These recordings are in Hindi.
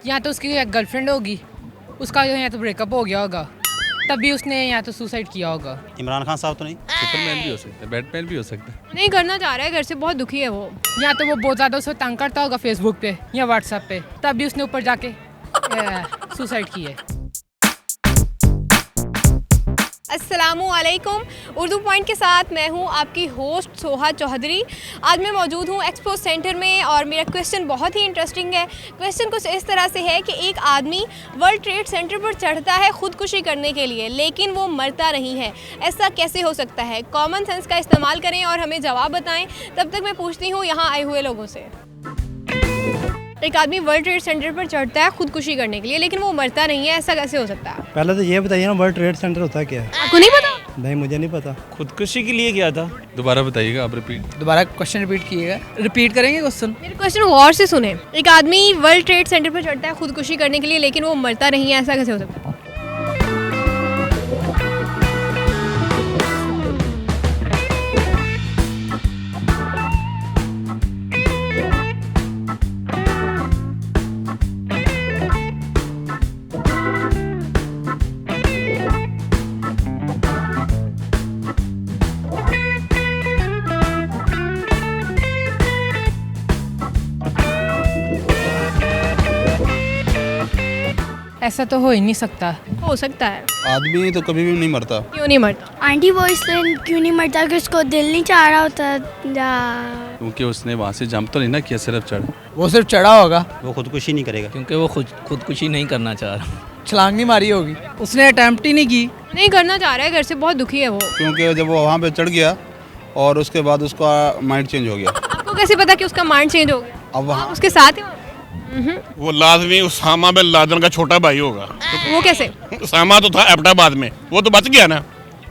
या तो उसकी गर्लफ्रेंड होगी, उसका या तो ब्रेकअप हो गया होगा, तभी उसने या तो सुसाइड किया होगा। इमरान खान साहब तो नहीं। सुपरमैन भी हो सकता है, बैटमैन भी हो सकता है। नहीं करना चाह रहा है, घर से बहुत दुखी है वो। या तो वो बहुत ज़्यादा उसे तंग करता होगा फेसबुक पे या व्हाट्सएप पे, तभी उसने ऊपर जाके सुसाइड की है। अस्सलामुअलैकुम, उर्दू पॉइंट के साथ मैं हूं आपकी होस्ट सोहा चौधरी। आज मैं मौजूद हूं एक्सपो सेंटर में और मेरा क्वेश्चन बहुत ही इंटरेस्टिंग है। क्वेश्चन कुछ इस तरह से है कि एक आदमी वर्ल्ड ट्रेड सेंटर पर चढ़ता है खुदकुशी करने के लिए, लेकिन वो मरता नहीं है। ऐसा कैसे हो सकता है? कॉमन सेंस का इस्तेमाल करें और हमें जवाब बताएं। तब तक मैं पूछती हूँ यहाँ आए हुए लोगों से। एक आदमी वर्ल्ड ट्रेड सेंटर पर चढ़ता है खुदकुशी करने के लिए, लेकिन वो मरता नहीं है, ऐसा कैसे हो सकता है? पहले तो ये बताइए ना, वर्ल्ड ट्रेड सेंटर होता है क्या है? आपको नहीं पता? नहीं, मुझे नहीं पता। खुदकुशी के लिए क्या था? दोबारा बताइएगा, आप रिपीट। दोबारा क्वेश्चन रिपीट कीजिएगा, रिपीट करेंगे क्वेश्चन। मेरे क्वेश्चन गौर से सुने। एक आदमी वर्ल्ड ट्रेड सेंटर पर चढ़ता है खुदकुशी करने के लिए, लेकिन वो मरता नहीं है, ऐसा कैसे हो सकता है? ऐसा तो हो ही नहीं सकता। हो सकता है। आदमी तो कभी भी नहीं मरता। क्यों नहीं मरता? आंटी वो इसलिए क्यों नहीं मरता कि उसको दिल नहीं चाह रहा होता क्योंकि उसने वहाँ से जंप तो नहीं ना किया, सिर्फ चढ़। वो सिर्फ चढ़ा होगा वो खुदकुशी नहीं करेगा क्योंकि वो खुदकुशी नहीं करना चाह रहा। छलांग नहीं मारी होगी, उसने अटेम्प्ट ही नहीं की। नहीं करना चाह रहा है, घर से बहुत दुखी है वो। क्योंकि जब वो वहाँ पे चढ़ गया और उसके बाद उसका माइंड चेंज हो गया। आपको कैसे पता कि उसका माइंड चेंज हो गया? अब वहाँ आप उसके साथ ही? वो लाजमी उसामा बिन लादेन का छोटा भाई होगा। वो कैसे? उसामा तो था एबटाबाद में, वो तो बच गया ना,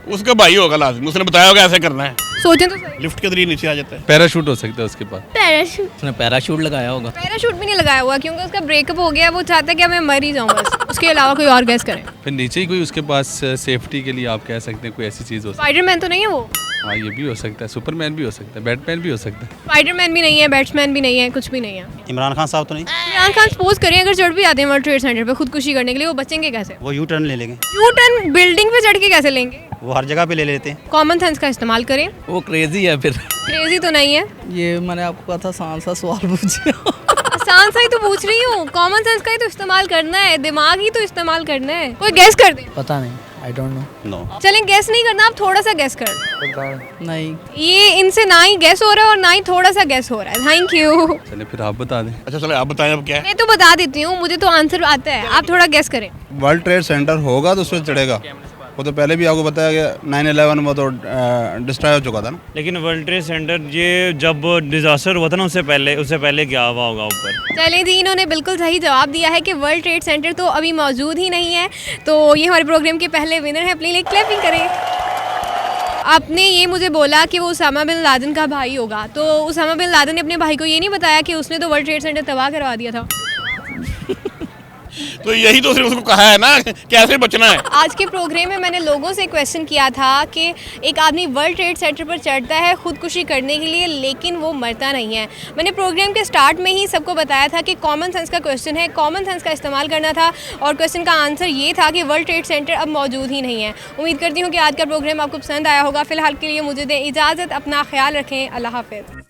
उसका भाई होगा लाजमी। उसने बताया होगा ऐसे करना है, सोचें तो सही। लिफ्ट के जरिए नीचे आ जाता है। पैराशूट हो सकता है उसके पास। पैराशूट। उसने पैराशूट लगाया होगा। पैराशूट भी नहीं लगाया हुआ क्योंकि उसका ब्रेकअप हो गया। वो चाहता है कि मैं मर ही जाऊँ बस, उसके अलावा कोई और गैस करें। फिर नीचे ही कोई उसके पास सेफ्टी के लिए आप कह सकते हैं कोई ऐसी चीज़ हो सकती स्पाइडरमैन तो नहीं है वो? है। हाँ, ये भी हो सकता है। सुपरमैन भी हो सकता है, बैटमैन भी हो सकता है। स्पाइडरमैन भी नहीं है, बैट्समैन भी नहीं है, कुछ भी नहीं है। इमरान खान साहब तो नहीं। इमरान खान सपोज करें अगर चढ़ भी आते हैं वर्ल्ड ट्रेड सेंटर पे खुदकुशी करने के लिए, वो बचेंगे कैसे? वो यू टर्न ले लेंगे, यू टर्न बिल्डिंग पे चढ़ के कैसे लेंगे? वो हर जगह पे ले लेते हैं। कॉमन सेंस का इस्तेमाल करें। वो क्रेजी है फिर। क्रेजी तो नहीं है। ये मैंने आपको कहा था आसान सा सवाल पूछिए। आसान सा ही तो पूछ रही हूँ। कॉमन सेंस का ही तो इस्तेमाल करना है, दिमाग ही तो इस्तेमाल करना है। कोई गैस कर दे। पता नहीं, आई डोंट नो। नो, चलें गैस नहीं करना, आप थोड़ा सा गैस कर। नहीं, ये इनसे ना ही गैस हो रहा है और ना ही थोड़ा सा गैस हो रहा है। Thank you. चलिए फिर आप बता दें। अच्छा चलो आप बताएं अब क्या है। मैं तो बता देती हूँ, मुझे तो आंसर आता है, आप थोड़ा गैस करें। वर्ल्ड ट्रेड सेंटर होगा तो उस पर चढ़ेगा। वो तो पहले भी आपको बताया कि 9/11 में तो डिस्ट्रॉय हो चुका था ना। लेकिन वर्ल्ड ट्रेड सेंटर ये जब डिजास्टर हुआ था ना, उससे पहले क्या हुआ होगा ऊपर? चलिए जी, इन्होंने बिल्कुल सही जवाब दिया है कि वर्ल्ड ट्रेड सेंटर तो अभी मौजूद ही नहीं है। तो ये हमारे प्रोग्राम के पहले विनर है, अपने लिए क्लैपिंग करें। आपने ये मुझे बोला कि वो उसामा बिन लादेन का भाई होगा, तो उसामा बिन लादेन ने अपने भाई को ये नहीं बताया कि उसने तो वर्ल्ड ट्रेड सेंटर तबाह करवा दिया था? तो यही तो उसने उसको कहा है ना, कैसे बचना है। आज के प्रोग्राम में मैंने लोगों से क्वेश्चन किया था कि एक आदमी वर्ल्ड ट्रेड सेंटर पर चढ़ता है खुदकुशी करने के लिए, लेकिन वो मरता नहीं है। मैंने प्रोग्राम के स्टार्ट में ही सबको बताया था कि कॉमन सेंस का क्वेश्चन है, कॉमन सेंस का इस्तेमाल करना था, और क्वेश्चन का आंसर ये था कि वर्ल्ड ट्रेड सेंटर अब मौजूद ही नहीं है। उम्मीद करती हूँ कि आज का प्रोग्राम आपको पसंद आया होगा। फिलहाल के लिए मुझे दें इजाज़त, अपना ख्याल रखें, अल्लाह हाफ़िज़।